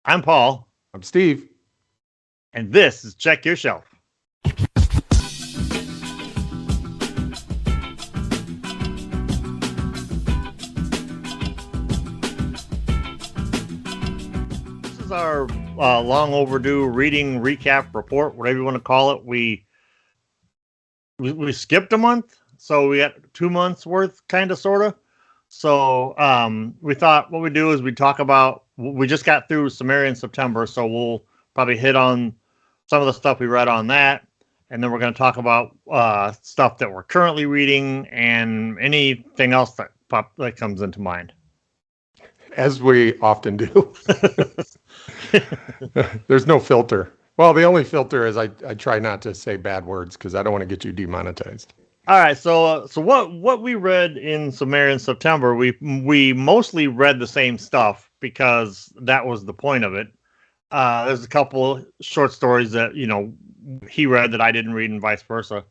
I'm Paul, I'm Steve. and this is Check Your Shelf. This is our long overdue reading recap report, whatever you want to call it. We skipped a month, so we got 2 months worth, kind of, sort of. So we thought what we do is we talk about. We just got through Sumerian September, so we'll probably hit on some of the stuff we read on that, and then we're going to talk about stuff that we're currently reading and anything else that comes into mind. As we often do. There's no filter. Well, the only filter is I try not to say bad words because I don't want to get you demonetized. All right, so what we read in Sumerian September, we mostly read the same stuff because that was the point of it. There's a couple short stories that he read that I didn't read, and vice versa.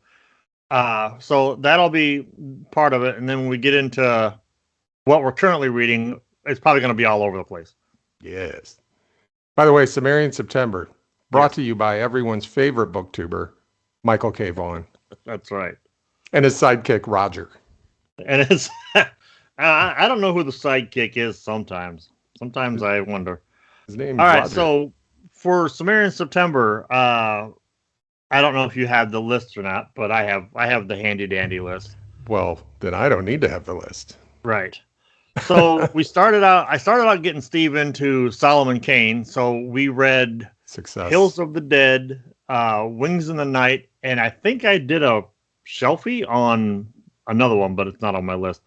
So that'll be part of it, and then when we get into what we're currently reading, it's probably going to be all over the place. Yes. By the way, Sumerian September, brought to you by everyone's favorite booktuber, Michael K. Vaughan. That's right. And his sidekick, Roger. And it's I don't know who the sidekick is sometimes. Sometimes I wonder. His name's all right, Roger. So for Sumerian September, I don't know if you have the list or not, but I have the handy dandy list. Well, then I don't need to have the list. Right. So I started out getting Steve into Solomon Kane. So we read Success. Hills of the Dead, Wings in the Night, and I think I did a shelfie on another one, but it's not on my list.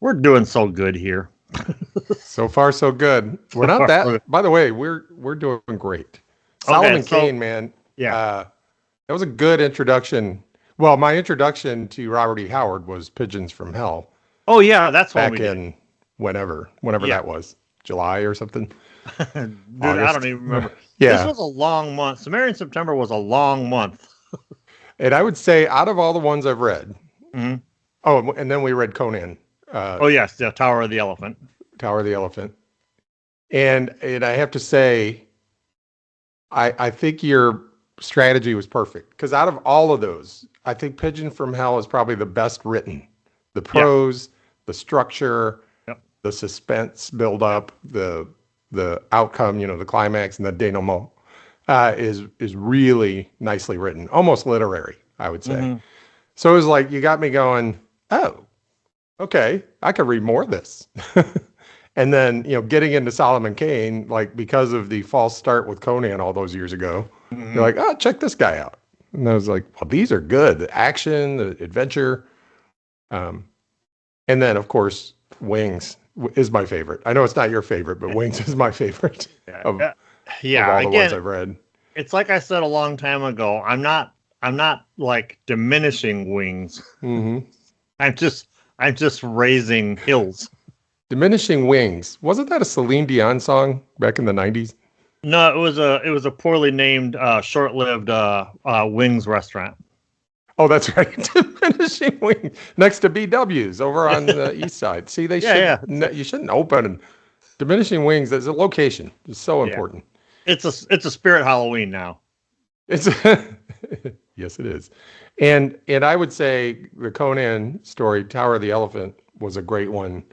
We're doing so good here. So far, so good. We're not that. By the way, we're doing great. Solomon Kane, man. Yeah, that was a good introduction. Well, my introduction to Robert E. Howard was Pigeons from Hell. Oh yeah, that's back in whenever that was, July or something. Dude, I don't even remember. Yeah, this was a long month. Sumerian September was a long month. And I would say out of all the ones I've read, mm-hmm. Oh, and then we read Conan. Oh yes, the Tower of the Elephant. And I have to say, I think your strategy was perfect because out of all of those, I think Pigeon from Hell is probably the best written. The prose, the structure, the suspense build up, the outcome, the climax and the denouement is really nicely written, almost literary, I would say. Mm-hmm. So it was like you got me going, oh, okay, I could read more of this. And then, getting into Solomon Kane, like because of the false start with Conan all those years ago, mm-hmm. You're like, oh, check this guy out. And I was like, well, these are good. The action, the adventure. And then, of course, Wings is my favorite. I know it's not your favorite, but Wings is my favorite of all the ones I've read. It's like I said a long time ago. I'm not like diminishing Wings. Mm-hmm. I'm just raising hills. Diminishing Wings. Wasn't that a Celine Dion song back in the 90s? No, it was a poorly named, short-lived wings restaurant. Oh, that's right. Diminishing Wings next to BW's over on the east side. See, you shouldn't open Diminishing Wings as a location. It's so important. It's a Spirit Halloween now. Yes, it is. And I would say the Conan story, Tower of the Elephant, was a great one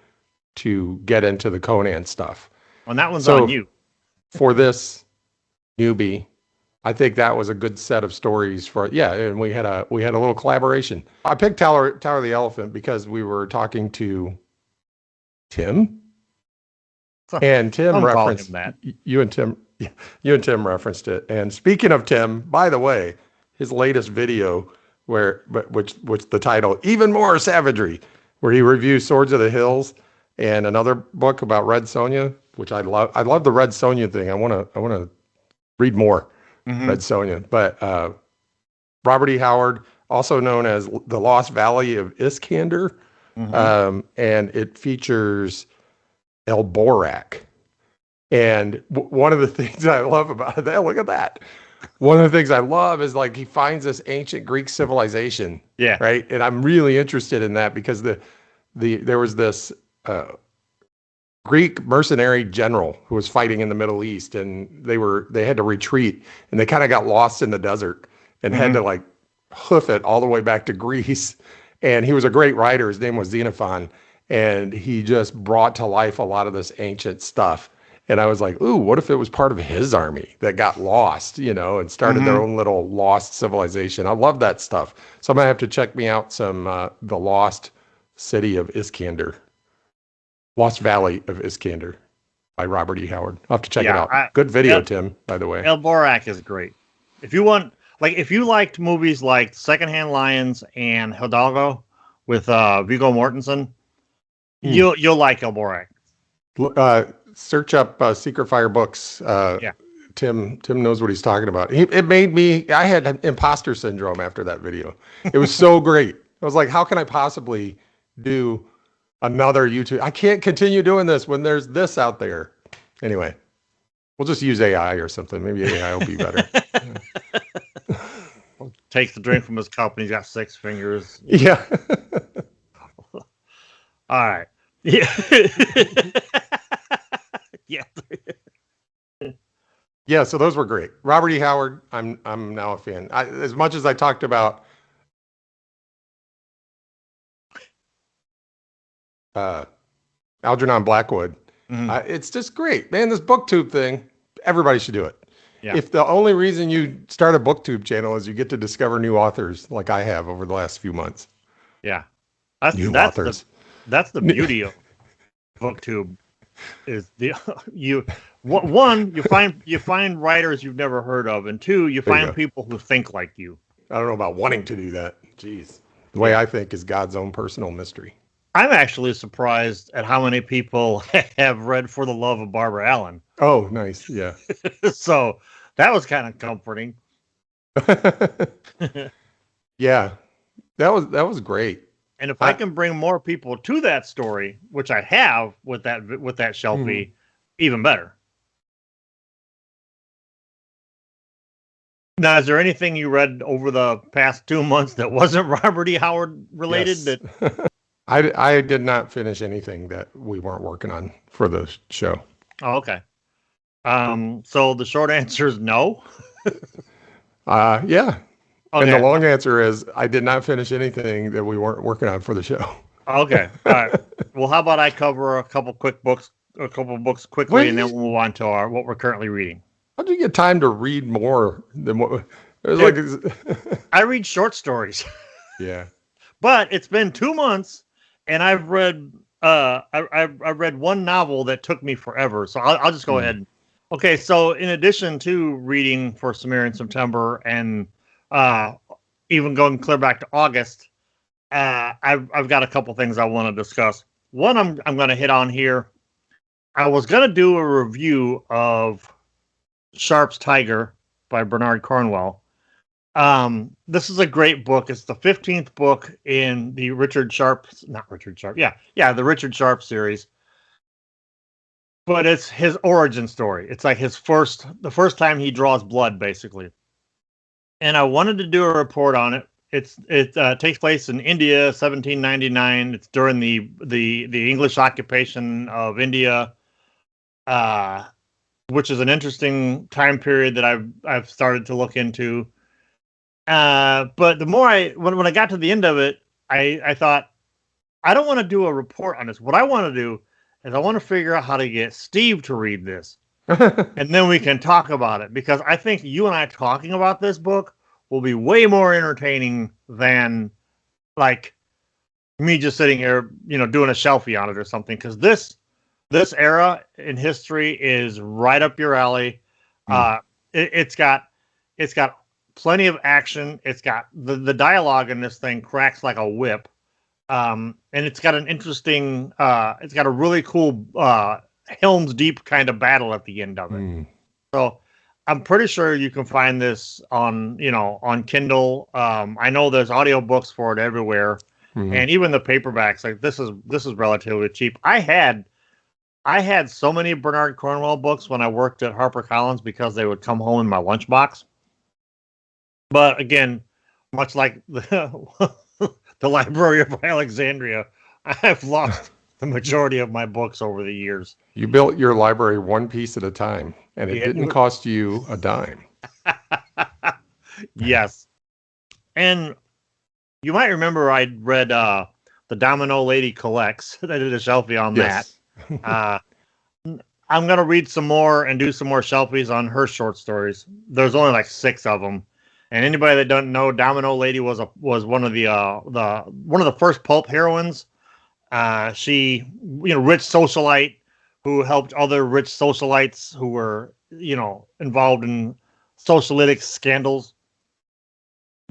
to get into the Conan stuff. And that one's on you. For this newbie, I think that was a good set of stories and we had a little collaboration. I picked Tower of the Elephant because we were talking to Tim. And Tim referenced that. You and Tim referenced it. And speaking of Tim, by the way, his latest video which the title Even More Savagery, where he reviews Swords of the Hills and another book about Red Sonja, which I love. I love the Red Sonja thing. I want to read more Red Sonja. But Robert E. Howard, also known as The Lost Valley of Iskander, and it features El Borak. And one of the things I love about that, look at that. One of the things I love is like he finds this ancient Greek civilization. Yeah. Right. And I'm really interested in that because there was this Greek mercenary general who was fighting in the Middle East, and they had to retreat, and they kind of got lost in the desert and had to like hoof it all the way back to Greece. And he was a great writer. His name was Xenophon, and he just brought to life a lot of this ancient stuff. And I was like, ooh, what if it was part of his army that got lost, and started their own little lost civilization? I love that stuff. So I'm gonna have to check me out some the Lost City of Iskander. Lost Valley of Iskander by Robert E. Howard. I'll have to check it out. Good video, Tim, by the way. El Borak is great. If you liked movies like Secondhand Lions and Hidalgo with Viggo Mortensen, you'll like El Borak. Search up Secret Fire books. Tim knows what he's talking about. I had imposter syndrome after that video. It was so great. I was like, how can I possibly do another YouTube? I can't continue doing this when there's this out there. Anyway, we'll just use AI or something. Maybe AI will be better. Takes the drink from his cup and he's got 6 fingers. Yeah. All right. Yeah. Yeah. Yeah, so those were great. Robert E. Howard, I'm now a fan. As much as I talked about Algernon Blackwood, it's just great, man. This BookTube thing, everybody should do it. Yeah. If the only reason you start a BookTube channel is you get to discover new authors, like I have over the last few months. Yeah, that's the beauty of BookTube. Is you find writers you've never heard of, and 2, you find people who think like you. I don't know about wanting to do that. Jeez, the way I think is God's own personal mystery. I'm actually surprised at how many people have read For the Love of Barbara Allen. Oh, nice. Yeah. So that was kind of comforting. Yeah, that was great. And if I can bring more people to that story, which I have with that Shelfie, even better. Now, is there anything you read over the past 2 months that wasn't Robert E. Howard related? Yes. I did not finish anything that we weren't working on for the show. Oh, okay. So the short answer is no. Yeah. Okay. And the long answer is I did not finish anything that we weren't working on for the show. Okay. All right. Well, how about I cover a couple books quickly, and then we'll move on to what we're currently reading. How do you get time to read more than what? I read short stories. Yeah. But it's been 2 months, and I've read I read one novel that took me forever. So I'll just go ahead. Okay. So in addition to reading for Sumerian September and even going clear back to August, I've got a couple things I want to discuss. One I'm going to hit on here. I was going to do a review of Sharpe's Tiger by Bernard Cornwell. This is a great book. It's the 15th book in the the Richard Sharpe series. But it's his origin story. It's like the first time he draws blood, basically. And I wanted to do a report on it. It takes place in India, 1799. It's during the English occupation of India, which is an interesting time period that I've started to look into. But the more when I got to the end of it, I thought, I don't want to do a report on this. What I want to do is I want to figure out how to get Steve to read this. And then we can talk about it, because I think you and I talking about this book will be way more entertaining than like me just sitting here, doing a Shelfie on it or something. Because this era in history is right up your alley. It's got plenty of action. It's got the dialogue in this thing cracks like a whip. And it's got an interesting, it's got a really cool Helm's Deep kind of battle at the end of it. So I'm pretty sure you can find this on Kindle. I know there's audiobooks for it everywhere. And even the paperbacks, like this is relatively cheap. I had so many Bernard Cornwell books when I worked at HarperCollins because they would come home in my lunchbox. But again, much like the Library of Alexandria, I've lost the majority of my books over the years. You built your library one piece at a time, and it Yeah. didn't cost you a dime. Yes. And you might remember I read The Domino Lady Collects. I did a shelfie on Yes. that. I'm going to read some more and do some more shelfies on her short stories. There's only like 6 of them. And anybody that doesn't know, Domino Lady was one of the first pulp heroines. She, rich socialite who helped other rich socialites who were, involved in socialitic scandals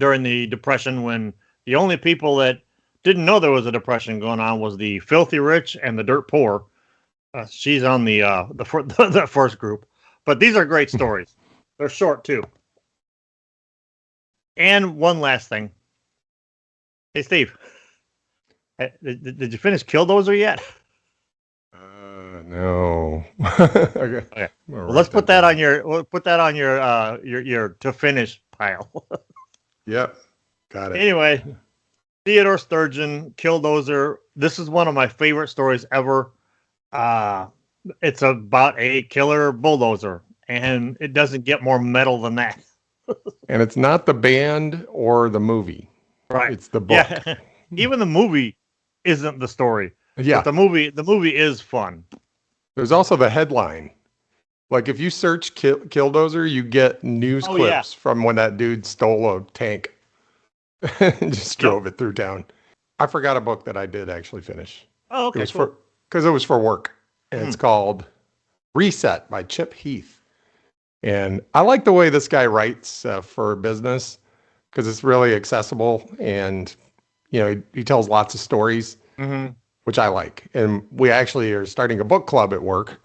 during the Depression, when the only people that didn't know there was a depression going on was the filthy rich and the dirt poor. She's on the first group, but these are great stories. They're short too. And one last thing, hey Steve, did you finish Killdozer yet? No. Okay. Okay. Well, let's put that on your to finish pile. Yep. Got it. Anyway, Theodore Sturgeon, Killdozer. This is one of my favorite stories ever. It's about a killer bulldozer, and it doesn't get more metal than that. And it's not the band or the movie. Right. It's the book. Yeah. Even the movie isn't the story. Yeah. But the movie is fun. There's also the headline. Like if you search Killdozer, you get news clips from when that dude stole a tank and just drove it through town. I forgot a book that I did actually finish. Oh, okay. Because it was for work. And it's called Reset by Chip Heath. And I like the way this guy writes for business because it's really accessible and, he tells lots of stories, which I like. And we actually are starting a book club at work.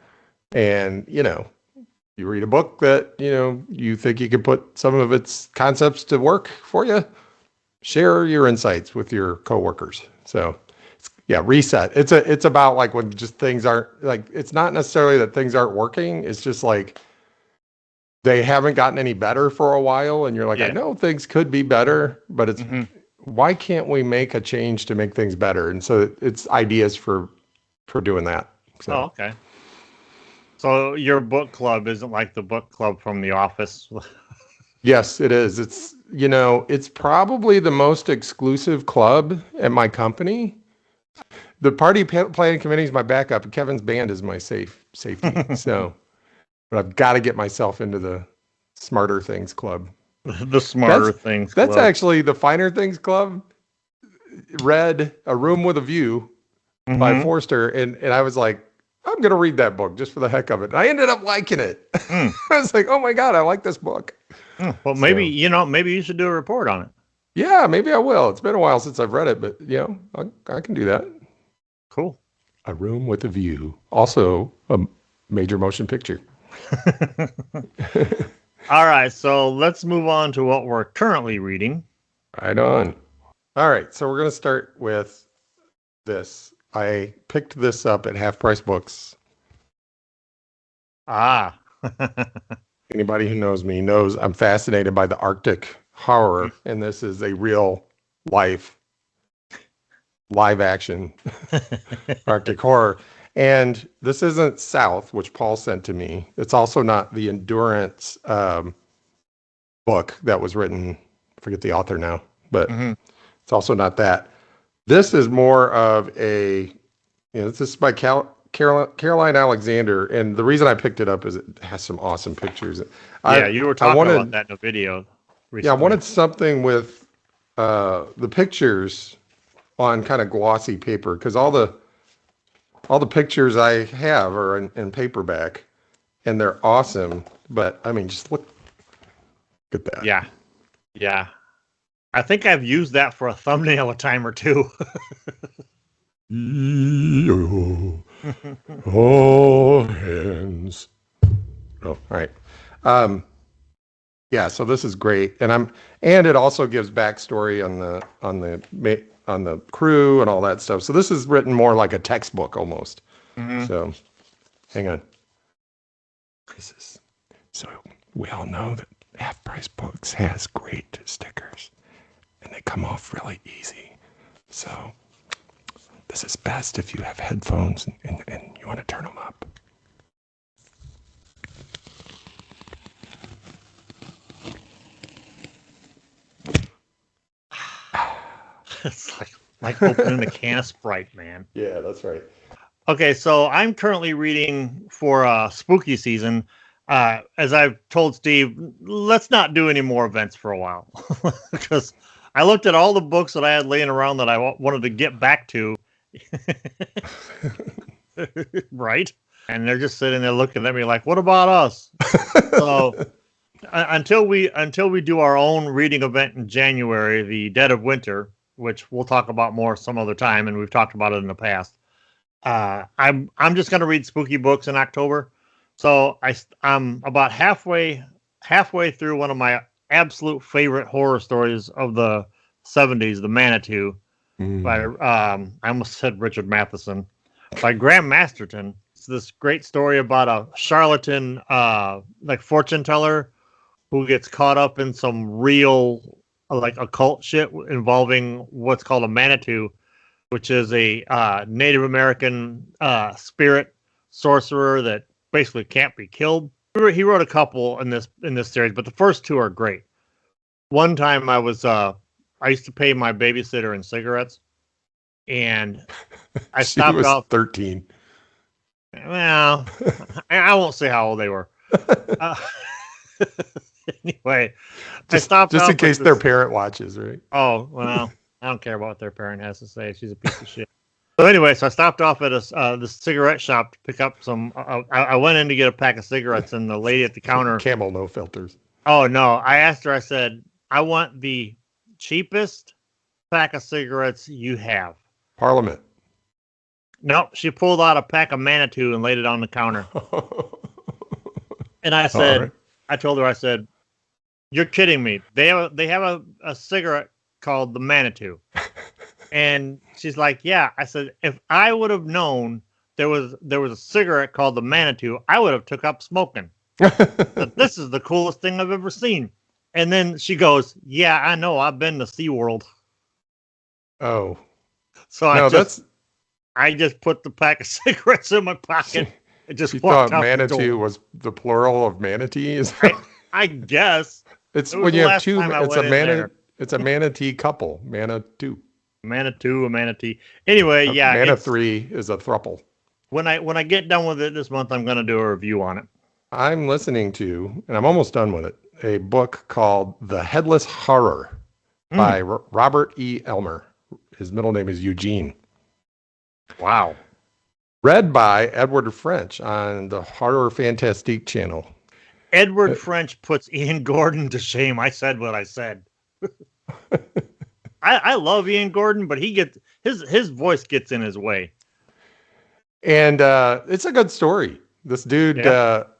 And, you read a book that, you think you can put some of its concepts to work for you, share your insights with your coworkers. So, Reset. It's about like when just things aren't like, it's not necessarily that things aren't working. It's just like they haven't gotten any better for a while. And you're like, I know things could be better, but it's why can't we make a change to make things better? And so it's ideas for doing that. So. Oh, okay. So your book club isn't like the book club from The Office. Yes, it is. It's, it's probably the most exclusive club at my company. The party planning committee is my backup. Kevin's band is my safety. So, but I've got to get myself into the Smarter Things Club. The Smarter Things Club. That's actually the Finer Things Club. Read A Room with a View by Forster, and I was like, I'm going to read that book just for the heck of it. And I ended up liking it. I was like, oh my God, I like this book. Well, maybe, maybe you should do a report on it. Yeah, maybe I will. It's been a while since I've read it, but I can do that. Cool. A Room with a View. Also a major motion picture. All right, so let's move on to what we're currently reading. Right on. All right, so we're going to start with this. I picked this up at Half Price Books. Ah. Anybody who knows me knows I'm fascinated by the Arctic horror, and this is a real live action Arctic horror. And this isn't South, which Paul sent to me. It's also not the Endurance book that was written. I forget the author now, but it's also not that. This is more of a, this is by Caroline Alexander, and the reason I picked it up is it has some awesome pictures. You were talking about that in a video recently. Yeah, I wanted something with the pictures on kind of glossy paper, because all the pictures I have are in paperback, and they're awesome. But I mean, just look at that. Yeah. I think I've used that for a thumbnail a time or two. All hands. Oh, all right. So this is great, and it also gives backstory on the crew and all that stuff. So this is written more like a textbook almost. So, hang on. So we all know that Half Price Books has great stickers, and they come off really easy. So This is best if you have headphones and you want to turn them up. It's like opening a can of Sprite, man. Yeah, that's right. Okay, so I'm currently reading for spooky season. As I've told Steve, let's not do any more events for a while because I looked at all the books that I had laying around that I wanted to get back to. Right? And they're just sitting there looking at me like, "What about us?" So until we do our own reading event in January, the Dead of Winter, which we'll talk about more some other time, and we've talked about it in the past. I'm just gonna read spooky books in October, so I'm about halfway through one of my absolute favorite horror stories of the '70s, The Manitou, by I almost said Richard Matheson, by Graham Masterton. It's this great story about a charlatan, like fortune teller, who gets caught up in some real like occult shit involving what's called a Manitou, which is a Native American spirit sorcerer that basically can't be killed. He wrote a couple in this series, but the first two are great. One time I used to pay my babysitter in cigarettes, and I stopped was off 13. Well, I won't say how old they were. Anyway, I stopped just off in case their parent watches, right? Oh, well, I don't care about what their parent has to say. She's a piece of shit. So anyway, so I stopped off at the cigarette shop to pick up some. I went in to get a pack of cigarettes, and the lady at the counter. Camel, no filters. Oh no! I asked her. I said, "I want the cheapest pack of cigarettes you have." Parliament. Nope. She pulled out a pack of Manitou and laid it on the counter. And I said, right. I told her, I said, "You're kidding me. They have a cigarette called the Manitou." And she's like, "Yeah." I said, "If I would have known there was a cigarette called the Manitou, I would have took up smoking. But this is the coolest thing I've ever seen." And then she goes, "Yeah, I know. I've been to SeaWorld." Oh. So I just put the pack of cigarettes in my pocket and just walked thought out Manitou the door. was the plural of manatee. I guess it's when you have two. It's a there. manatee couple. Manitou. Manitou, a manatee. Anyway, yeah. Mana 3 is a thruple. When I get done with it this month, I'm going to do a review on it. I'm listening to, and I'm almost done with it, a book called The Headless Horror by Robert E. Elmer. His middle name is Eugene. Wow. Read by Edward French on the Horror Fantastique channel. Edward French puts Ian Gordon to shame. I said what I said. I love Ian Gordon, but he gets his voice gets in his way. And it's a good story. This dude,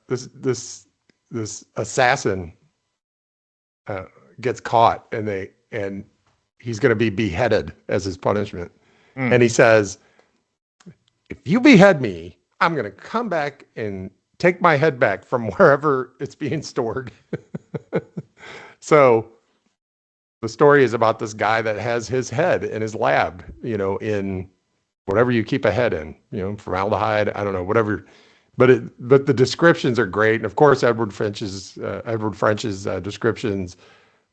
this assassin gets caught, and he's going to be beheaded as his punishment. And he says, "If you behead me, I'm going to come back and take my head back from wherever it's being stored." So the story is about this guy that has his head in his lab, in whatever you keep a head in, formaldehyde, I don't know, whatever. But the descriptions are great. And of course, Edward French's descriptions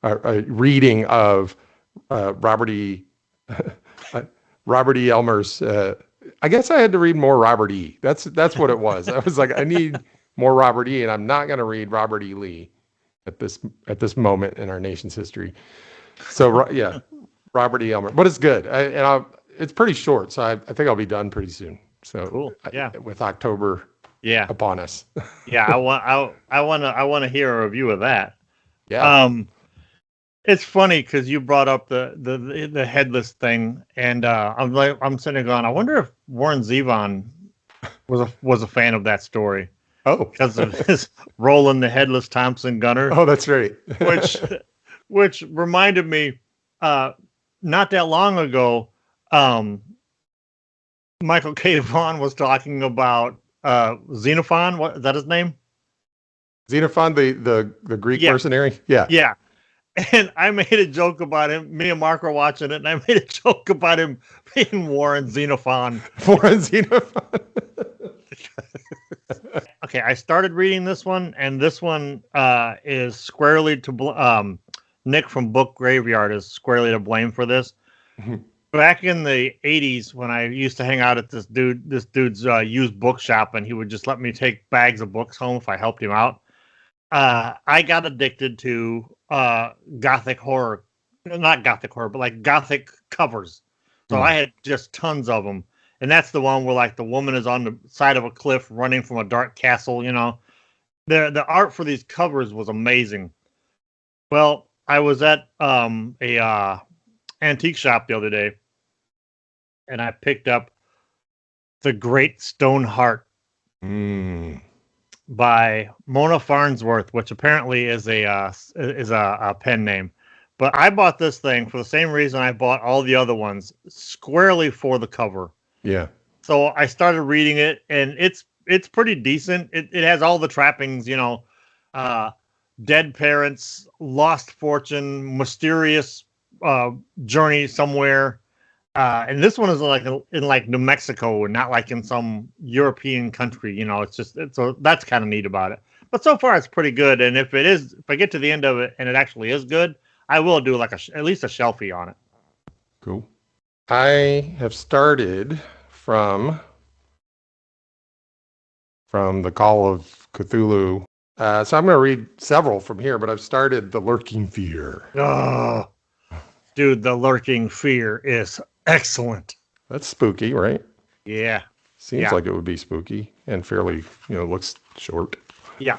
are a reading of Robert E. Elmer's. I guess I had to read more Robert E. That's what it was. I was like, I need more Robert E. And I'm not going to read Robert E. Lee at this moment in our nation's history. So yeah, Robert E. Elmer, but it's good. It's pretty short, so I think I'll be done pretty soon. So cool. Yeah, with October upon us. Yeah, I want to hear a review of that. Yeah. It's funny because you brought up the headless thing, and I'm sitting there going, I wonder if Warren Zevon was a fan of that story. Oh, because of his Roland the Headless Thompson Gunner. Oh, that's right. which reminded me, not that long ago, Michael K. Vaughan was talking about Xenophon. What is that his name? Xenophon, the Greek mercenary? Yeah. Yeah. And I made a joke about him. Me and Mark were watching it, and I made a joke about him being Warren Xenophon. Foreign xenophone. Okay, I started reading this one, and this one is squarely to Nick from Book Graveyard is squarely to blame for this. Back in the '80s, when I used to hang out at this dude's used bookshop, and he would just let me take bags of books home if I helped him out. I got addicted to gothic horror, not gothic horror, but like gothic covers. So I had just tons of them, and that's the one where like the woman is on the side of a cliff running from a dark castle. You know, the art for these covers was amazing. Well, I was at a antique shop the other day, and I picked up The Great Stone Heart by Mona Farnsworth, which apparently is a pen name. But I bought this thing for the same reason I bought all the other ones, squarely for the cover. Yeah. So I started reading it, and it's pretty decent. It has all the trappings, you know, dead parents, lost fortune, mysterious journey somewhere. And this one is like in like New Mexico and not like in some European country. You know, that's kind of neat about it. But so far, it's pretty good. And if I get to the end of it and it actually is good, I will do like at least a shelfie on it. Cool. I have started from the Call of Cthulhu. So I'm going to read several from here, but I've started The Lurking Fear. Oh, dude, The Lurking Fear is excellent. That's spooky, right? Yeah. Seems like it would be spooky and fairly, looks short. Yeah.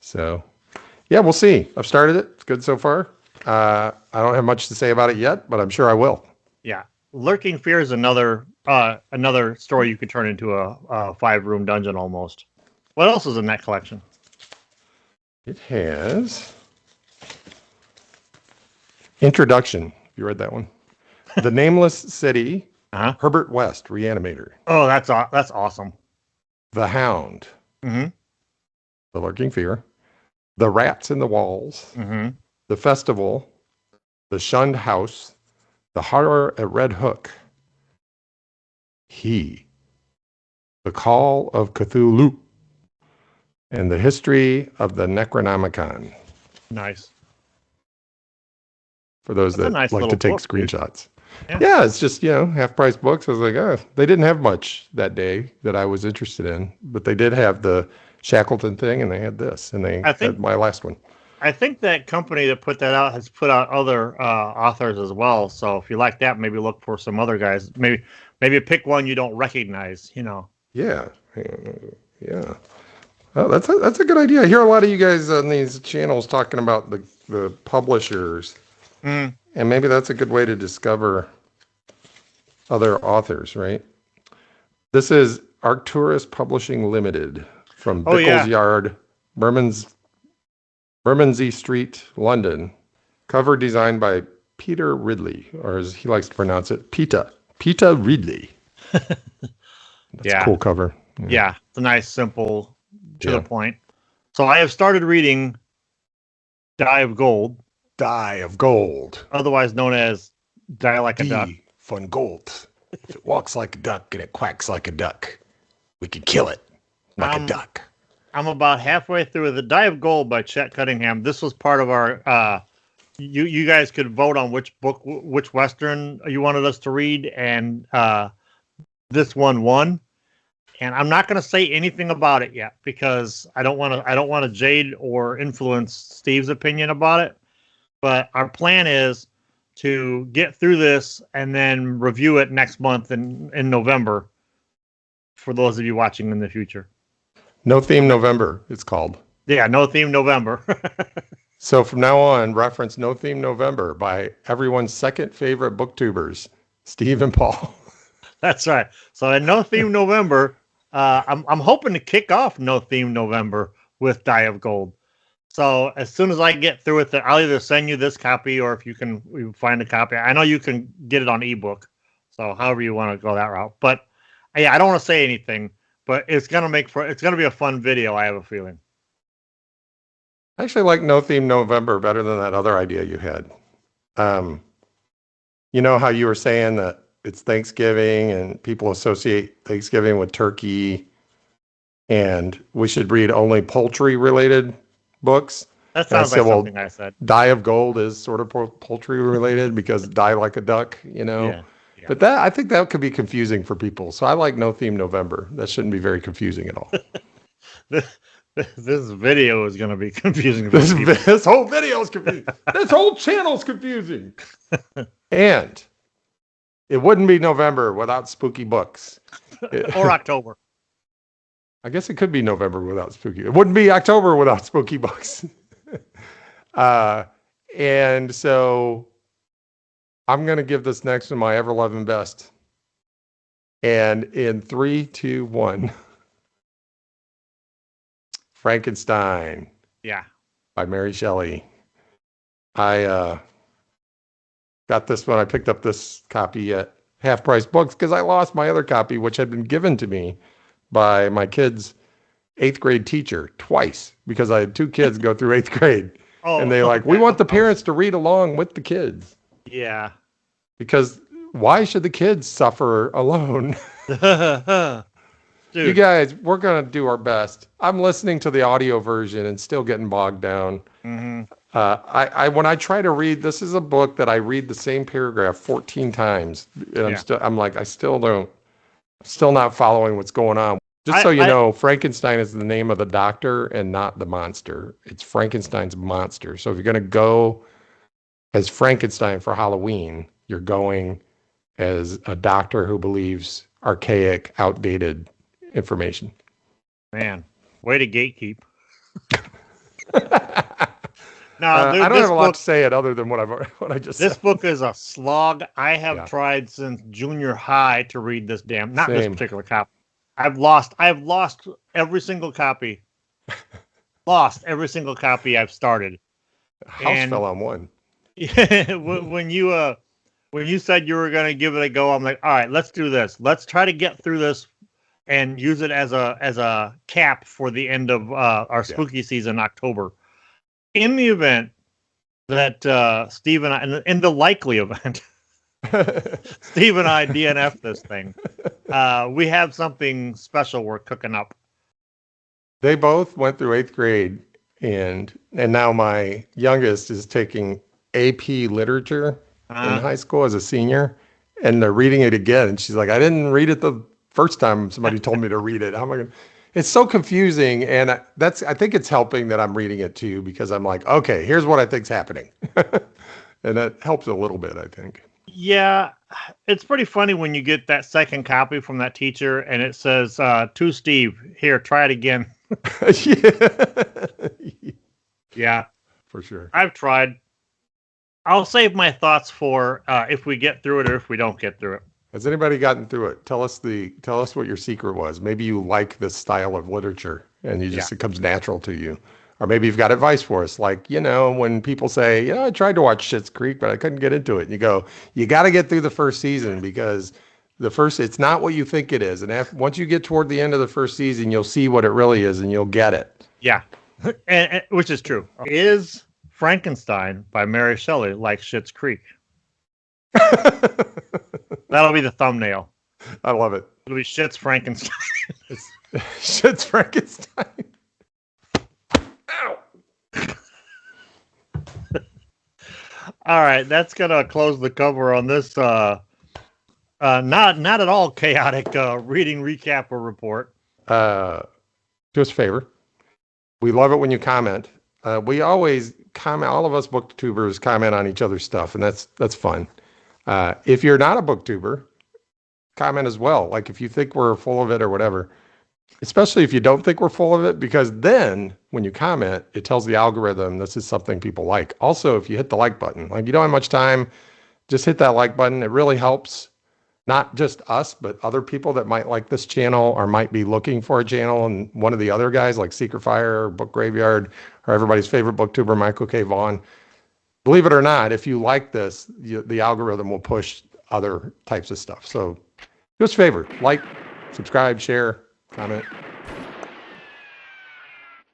So, yeah, we'll see. I've started it. It's good so far. I don't have much to say about it yet, but I'm sure I will. Yeah. Lurking Fear is another story you could turn into a 5-room dungeon almost. What else is in that collection? It has Introduction. You read that one? The Nameless City. Herbert West, Reanimator. Oh, that's awesome. The Hound. Mm-hmm. The Lurking Fear. The Rats in the Walls. Mm-hmm. The Festival. The Shunned House. The Horror at Red Hook. The Call of Cthulhu. And the History of the Necronomicon. Nice. For those that nice like to take book, screenshots. Yeah, it's just, half-price books. I was like, they didn't have much that day that I was interested in, but they did have the Shackleton thing, and they had this, and they had my last one. I think that company that put that out has put out other authors as well. So if you like that, maybe look for some other guys. Maybe pick one you don't recognize. Yeah. Oh, that's a good idea. I hear a lot of you guys on these channels talking about the publishers. And maybe that's a good way to discover other authors, right? This is Arcturus Publishing Limited from Bickles Yard, Bermondsey Street, London. Cover designed by Peter Ridley, or as he likes to pronounce it, Peter Ridley. That's a cool cover. Yeah, it's a nice, simple, to the point. So I have started reading Die of Gold. Die of Gold. Otherwise known as Die Like a Duck. Von Gold. If it walks like a duck and it quacks like a duck, we can kill it like a duck. I'm about halfway through the Die of Gold by Chet Cunningham. This was part of our you guys could vote on which Western you wanted us to read, and this one won. And I'm not going to say anything about it yet because I don't want to jade or influence Steve's opinion about it. But our plan is to get through this and then review it next month in November for those of you watching in the future. No Theme November, it's called. Yeah, No Theme November. So from now on, reference No Theme November by everyone's second favorite booktubers, Steve and Paul. That's right. So in No Theme November, I'm hoping to kick off No Theme November with Die of Gold. So as soon as I get through with it, I'll either send you this copy, or if you can find a copy. I know you can get it on ebook. So however you want to go that route. But yeah, I don't want to say anything, but it's gonna be a fun video, I have a feeling. I actually like No Theme November better than that other idea you had. Um, you know how you were saying that it's Thanksgiving and people associate Thanksgiving with turkey, and we should read only poultry related books. That And I sounds said, like well, something I said. Die of Gold is sort of poultry related because die like a duck, you know. Yeah. Yeah. But that I think that could be confusing for people. So I like No Theme November. That shouldn't be very confusing at all. This, this video is going to be confusing for This, people. this whole video is confusing. This whole channel is confusing. And it wouldn't be November without spooky books. Or October. I guess it could be November without spooky. It wouldn't be October without spooky books. uh, and so I'm going to give this next one my ever loving best. And in 3, 2, 1, Frankenstein. Yeah. By Mary Shelley. I got this one. I picked up this copy at Half Price Books because I lost my other copy, which had been given to me by my kid's 8th grade teacher twice because I had 2 kids go through 8th grade. And they we want the parents to read along with the kids. Yeah. Because why should the kids suffer alone? Dude. You guys, we're going to do our best. I'm listening to the audio version and still getting bogged down. Mm-hmm. When I try to read, this is a book that I read the same paragraph 14 times. And I'm still not following what's going on. Just so you know, Frankenstein is the name of the doctor and not the monster. It's Frankenstein's monster. So if you're going to go as Frankenstein for Halloween, you're going as a doctor who believes archaic, outdated information. Man, way to gatekeep. No, I don't have a lot to say it other than what I just said. This book is a slog. I have tried since junior high to read this this particular copy. I've lost every single copy. Lost every single copy I've started. House fell on one. When you said you were going to give it a go, I'm like, all right, let's do this. Let's try to get through this and use it as a cap for the end of our spooky season, October. In the event that Steve and I, in the likely event, Steve and I DNF this thing, we have something special we're cooking up. They both went through 8th grade, and now my youngest is taking AP Literature in high school as a senior, and they're reading it again. And she's like, I didn't read it the first time somebody told me to read it. How am I going to... It's so confusing, and I think it's helping that I'm reading it too, because I'm like, okay, here's what I think's happening. And that helps a little bit, I think. Yeah, it's pretty funny when you get that second copy from that teacher, and it says, to Steve, here, try it again. Yeah. For sure. I've tried. I'll save my thoughts for if we get through it or if we don't get through it. Has anybody gotten through it? Tell us what your secret was. Maybe you like this style of literature and it comes natural to you. Or maybe you've got advice for us. Like, when people say, I tried to watch Schitt's Creek, but I couldn't get into it. And you go, you got to get through the first season because it's not what you think it is. And once you get toward the end of the first season, you'll see what it really is and you'll get it. Yeah. and which is true. Is Frankenstein by Mary Shelley like Schitt's Creek? That'll be the thumbnail. I love it. It'll be Schitt's Frankenstein. It's Schitt's Frankenstein. Ow. All right, that's gonna close the cover on this not at all chaotic reading recap or report. Do us a favor. We love it when you comment. We always comment. All of us booktubers comment on each other's stuff, and that's fun. If you're not a booktuber, comment as well. Like if you think we're full of it or whatever, especially if you don't think we're full of it, because then when you comment, it tells the algorithm this is something people like. Also, if you hit the like button, like you don't have much time, just hit that like button. It really helps not just us, but other people that might like this channel or might be looking for a channel. And one of the other guys like Secret Fire or Book Graveyard or everybody's favorite booktuber, Michael K. Vaughn. Believe it or not, if you like this, the algorithm will push other types of stuff. So do us a favor, like, subscribe, share, comment.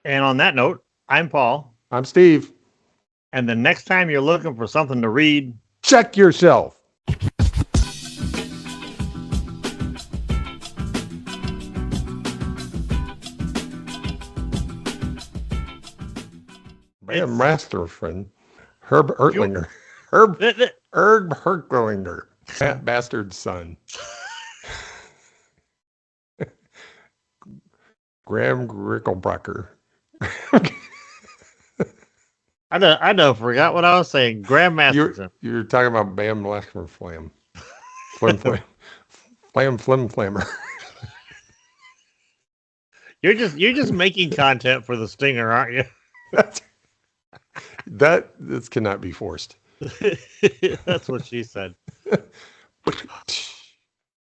And on that note, I'm Paul. I'm Steve. And the next time you're looking for something to read, check yourself. Bam Masterfriend. Herb Ertlinger. Herb Hertlinger. That bastard's son. Graham Rickelbrecker. I know, forgot what I was saying. Graham Masterson. You're talking about Bam Lasker Flam. Flim Flam. Flam Flim Flammer. You're just making content for the Stinger, aren't you? This cannot be forced. That's what she said.